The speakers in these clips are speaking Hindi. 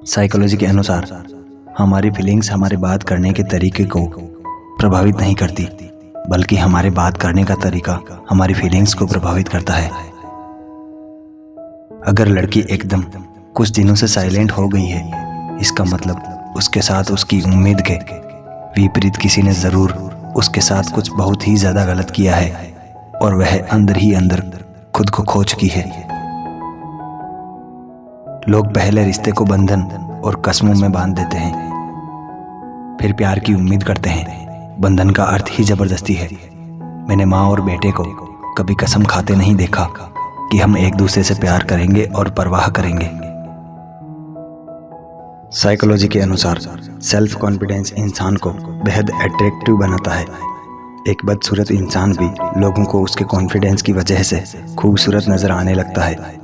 साइकोलॉजी के अनुसार हमारी फीलिंग्स हमारे बात करने के तरीके को प्रभावित नहीं करती, बल्कि हमारे बात करने का तरीका हमारी फीलिंग्स को प्रभावित करता है। अगर लड़की एकदम कुछ दिनों से साइलेंट हो गई है, इसका मतलब उसके साथ उसकी उम्मीद के विपरीत किसी ने ज़रूर उसके साथ कुछ बहुत ही ज़्यादा गलत किया है और वह अंदर ही अंदर खुद को खो चुकी है। लोग पहले रिश्ते को बंधन और कसमों में बांध देते हैं, फिर प्यार की उम्मीद करते हैं। बंधन का अर्थ ही जबरदस्ती है। मैंने माँ और बेटे को कभी कसम खाते नहीं देखा कि हम एक दूसरे से प्यार करेंगे और परवाह करेंगे। साइकोलॉजी के अनुसार सेल्फ कॉन्फिडेंस इंसान को बेहद अट्रैक्टिव बनाता है। एक बदसूरत इंसान भी लोगों को उसके कॉन्फिडेंस की वजह से खूबसूरत नजर आने लगता है।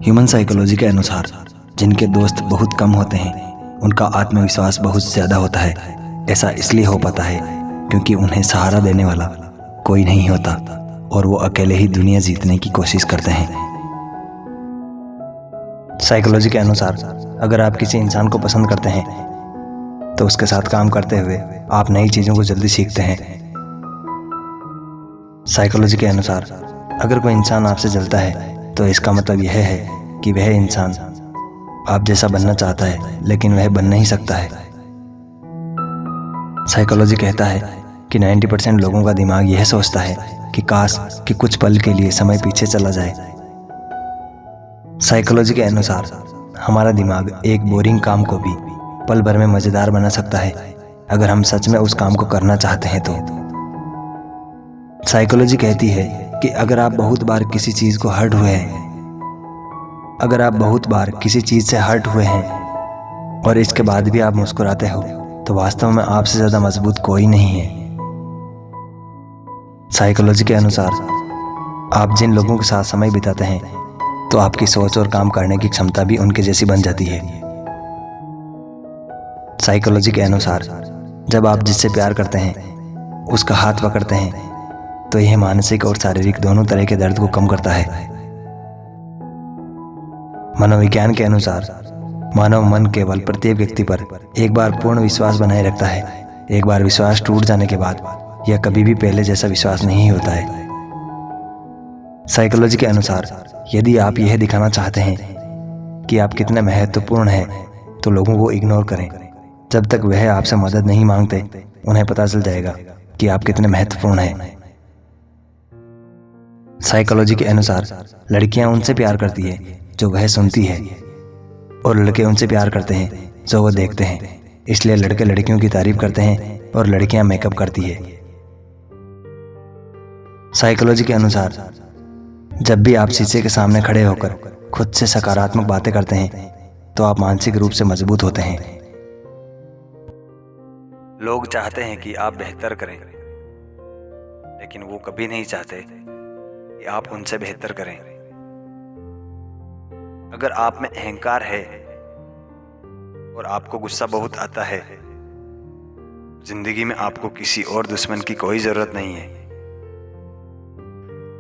ह्यूमन साइकोलॉजी के अनुसार जिनके दोस्त बहुत कम होते हैं, उनका आत्मविश्वास बहुत ज़्यादा होता है। ऐसा इसलिए हो पाता है क्योंकि उन्हें सहारा देने वाला कोई नहीं होता और वो अकेले ही दुनिया जीतने की कोशिश करते हैं। साइकोलॉजी के अनुसार अगर आप किसी इंसान को पसंद करते हैं तो उसके साथ काम करते हुए आप नई चीज़ों को जल्दी सीखते हैं। साइकोलॉजी के अनुसार अगर कोई इंसान आपसे जलता है तो इसका मतलब यह है कि वह इंसान आप जैसा बनना चाहता है, लेकिन वह बन नहीं सकता है। साइकोलॉजी कहता है कि 90% लोगों का दिमाग यह सोचता है कि काश कि कुछ पल के लिए समय पीछे चला जाए। साइकोलॉजी के अनुसार हमारा दिमाग एक बोरिंग काम को भी पल भर में मज़ेदार बना सकता है, अगर हम सच में उस काम को करना चाहते हैं तो। साइकोलॉजी कहती है कि अगर आप बहुत बार किसी चीज़ को हर्ट हुए हैं, अगर आप बहुत बार किसी चीज़ से हर्ट हुए हैं और इसके बाद भी आप मुस्कुराते हो, तो वास्तव में आपसे ज़्यादा मजबूत कोई नहीं है। साइकोलॉजी के अनुसार आप जिन लोगों के साथ समय बिताते हैं, तो आपकी सोच और काम करने की क्षमता भी उनके जैसी बन जाती है। साइकोलॉजी के अनुसार जब आप जिससे प्यार करते हैं, उसका हाथ पकड़ते हैं, तो यह मानसिक और शारीरिक दोनों तरह के दर्द को कम करता है। मनोविज्ञान के अनुसार मानव मन केवल प्रत्येक व्यक्ति पर एक बार पूर्ण विश्वास बनाए रखता है। एक बार विश्वास टूट जाने के बाद यह कभी भी पहले जैसा विश्वास नहीं होता है। साइकोलॉजी के अनुसार यदि आप यह दिखाना चाहते हैं कि आप कितने महत्वपूर्ण हैं, तो लोगों को इग्नोर करें। जब तक वह आपसे मदद नहीं मांगते, उन्हें पता चल जाएगा कि आप कितने महत्वपूर्ण हैं। साइकोलॉजी के अनुसार लड़कियां उनसे प्यार करती है जो वह सुनती है, और लड़के उनसे प्यार करते हैं जो वह देखते हैं। इसलिए लड़के लड़कियों की तारीफ करते हैं और लड़कियां मेकअप करती है। साइकोलॉजी के अनुसार जब भी आप शीशे के सामने खड़े होकर खुद से सकारात्मक बातें करते हैं, तो आप मानसिक रूप से मजबूत होते हैं। लोग चाहते हैं कि आप बेहतर करें, लेकिन वो कभी नहीं चाहते कि आप उनसे बेहतर करें। अगर आप में अहंकार है और आपको गुस्सा बहुत आता है, जिंदगी में आपको किसी और दुश्मन की कोई जरूरत नहीं है।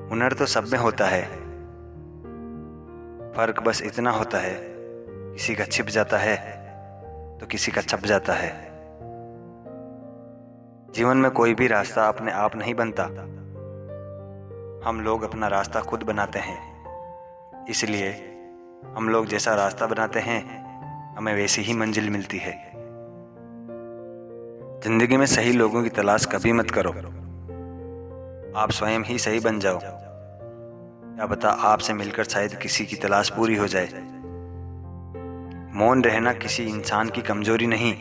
हुनर तो सब में होता है, फर्क बस इतना होता है, किसी का छिप जाता है तो किसी का छप जाता है। जीवन में कोई भी रास्ता अपने आप नहीं बनता, हम लोग अपना रास्ता खुद बनाते हैं। इसलिए हम लोग जैसा रास्ता बनाते हैं, हमें वैसी ही मंजिल मिलती है। जिंदगी में सही लोगों की तलाश कभी मत करो, आप स्वयं ही सही बन जाओ। क्या पता आपसे मिलकर शायद किसी की तलाश पूरी हो जाए। मौन रहना किसी इंसान की कमजोरी नहीं,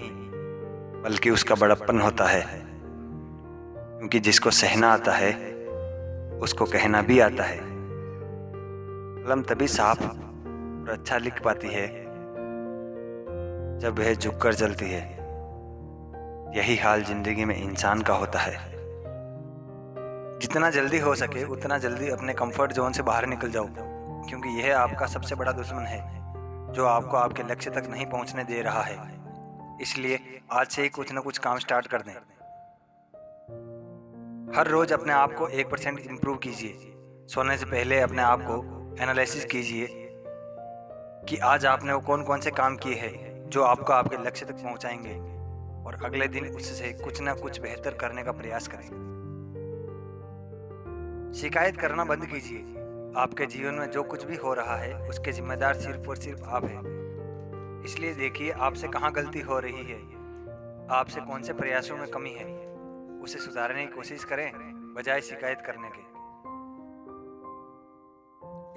बल्कि उसका बड़प्पन होता है, क्योंकि जिसको सहना आता है उसको कहना भी आता है। कलम तभी साफ और अच्छा लिख पाती है जब वह झुककर चलती है। यही हाल जिंदगी में इंसान का होता है। जितना जल्दी हो सके उतना जल्दी अपने कंफर्ट जोन से बाहर निकल जाओ, क्योंकि यह आपका सबसे बड़ा दुश्मन है जो आपको आपके लक्ष्य तक नहीं पहुंचने दे रहा है। इसलिए आज से ही कुछ ना कुछ काम स्टार्ट कर दें। हर रोज अपने आप को 1% इम्प्रूव कीजिए। सोने से पहले अपने आप को एनालिसिस कीजिए कि आज आपने वो कौन कौन से काम किए हैं जो आपको आपके लक्ष्य तक पहुंचाएंगे, और अगले दिन उससे कुछ ना कुछ बेहतर करने का प्रयास करें। शिकायत करना बंद कीजिए। आपके जीवन में जो कुछ भी हो रहा है उसके जिम्मेदार सिर्फ और सिर्फ आप हैं। इसलिए देखिए आपसे कहाँ गलती हो रही है, आपसे कौन से प्रयासों में कमी है, उसे सुधारने की कोशिश करें बजाय शिकायत करने के।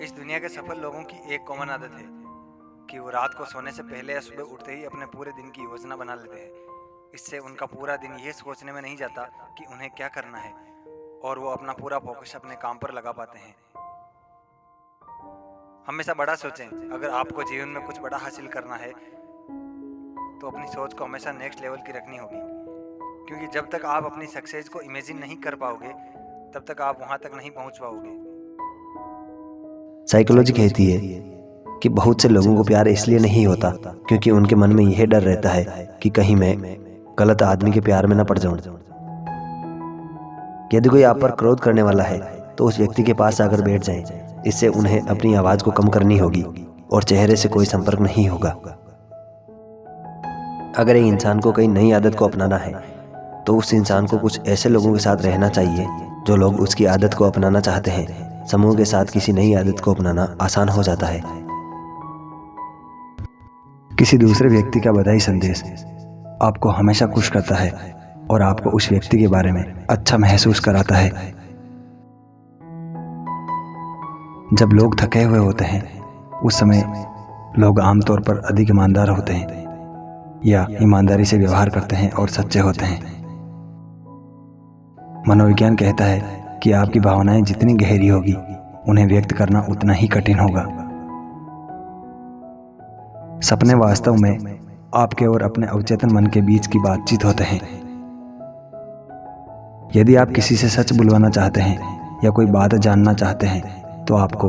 इस दुनिया के सफल लोगों की एक कॉमन आदत है कि वो रात को सोने से पहले या सुबह उठते ही अपने पूरे दिन की योजना बना लेते हैं। इससे उनका पूरा दिन ये सोचने में नहीं जाता कि उन्हें क्या करना है, और वो अपना पूरा फोकस अपने काम पर लगा पाते हैं। हमेशा बड़ा सोचें। अगर आपको जीवन में कुछ बड़ा हासिल करना है तो अपनी सोच को हमेशा नेक्स्ट लेवल की रखनी होगी, क्योंकि जब तक आप अपनी सक्सेस को इमेजिन नहीं कर पाओगे तब तक आप वहां तक नहीं पहुंच पाओगे। साइकोलॉजी कहती है कि बहुत से लोगों को प्यार इसलिए नहीं होता क्योंकि उनके मन में यह डर रहता है कि कहीं मैं गलत आदमी के प्यार में न पड़ जाऊं। यदि कोई आप पर क्रोध करने वाला है तो उस व्यक्ति के पास आकर बैठ जाएं। इससे उन्हें अपनी आवाज को कम करनी होगी और चेहरे से कोई संपर्क नहीं होगा। अगर एक इंसान को कई नई आदत को अपनाना है तो उस इंसान को कुछ ऐसे लोगों के साथ रहना चाहिए जो लोग उसकी आदत को अपनाना चाहते हैं। समूह के साथ किसी नई आदत को अपनाना आसान हो जाता है। किसी दूसरे व्यक्ति का बधाई संदेश आपको हमेशा खुश करता है और आपको उस व्यक्ति के बारे में अच्छा महसूस कराता है। जब लोग थके हुए होते हैं उस समय लोग आमतौर पर अधिक ईमानदार होते हैं या ईमानदारी से व्यवहार करते हैं और सच्चे होते हैं। मनोविज्ञान कहता है कि आपकी भावनाएं जितनी गहरी होगी उन्हें व्यक्त करना उतना ही कठिन होगा। सपने वास्तव में आपके और अपने अवचेतन मन के बीच की बातचीत होते हैं। यदि आप किसी से सच बुलवाना चाहते हैं या कोई बात जानना चाहते हैं तो आपको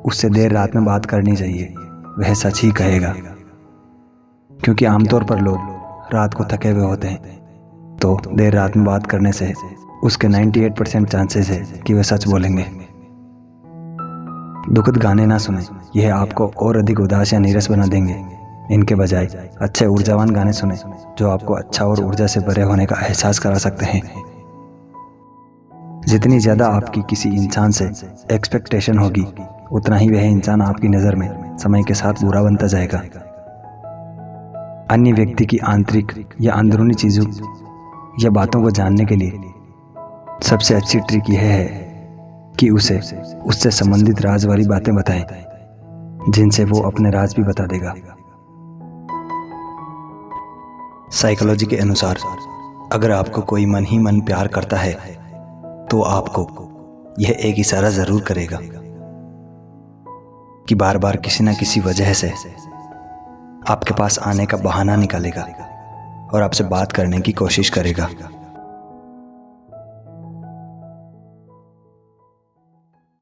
उससे देर रात में बात करनी चाहिए। वह सच ही कहेगा, क्योंकि आमतौर पर लोग रात को थके हुए होते हैं, तो देर रात में बात करने से उसके 98% चांसेस है कि वह सच बोलेंगे। दुखद गाने ना सुने, यह आपको और अधिक उदास या नीरस बना देंगे। इनके बजाय अच्छे ऊर्जावान गाने सुने जो आपको अच्छा और ऊर्जा से भरे होने का एहसास करा सकते हैं। जितनी ज्यादा आपकी किसी इंसान से एक्सपेक्टेशन होगी उतना ही वह इंसान आपकी नज़र में समय के साथ बुरा बनता जाएगा। अन्य व्यक्ति की आंतरिक या अंदरूनी चीजों या बातों को जानने के लिए सबसे अच्छी ट्रिक यह है कि उससे संबंधित राज वाली बातें बताएं, जिनसे वो अपने राज भी बता देगा। साइकोलॉजी के अनुसार अगर आपको कोई मन ही मन प्यार करता है तो आपको यह एक इशारा जरूर करेगा कि बार बार किसी न किसी वजह से आपके पास आने का बहाना निकालेगा और आपसे बात करने की कोशिश करेगा।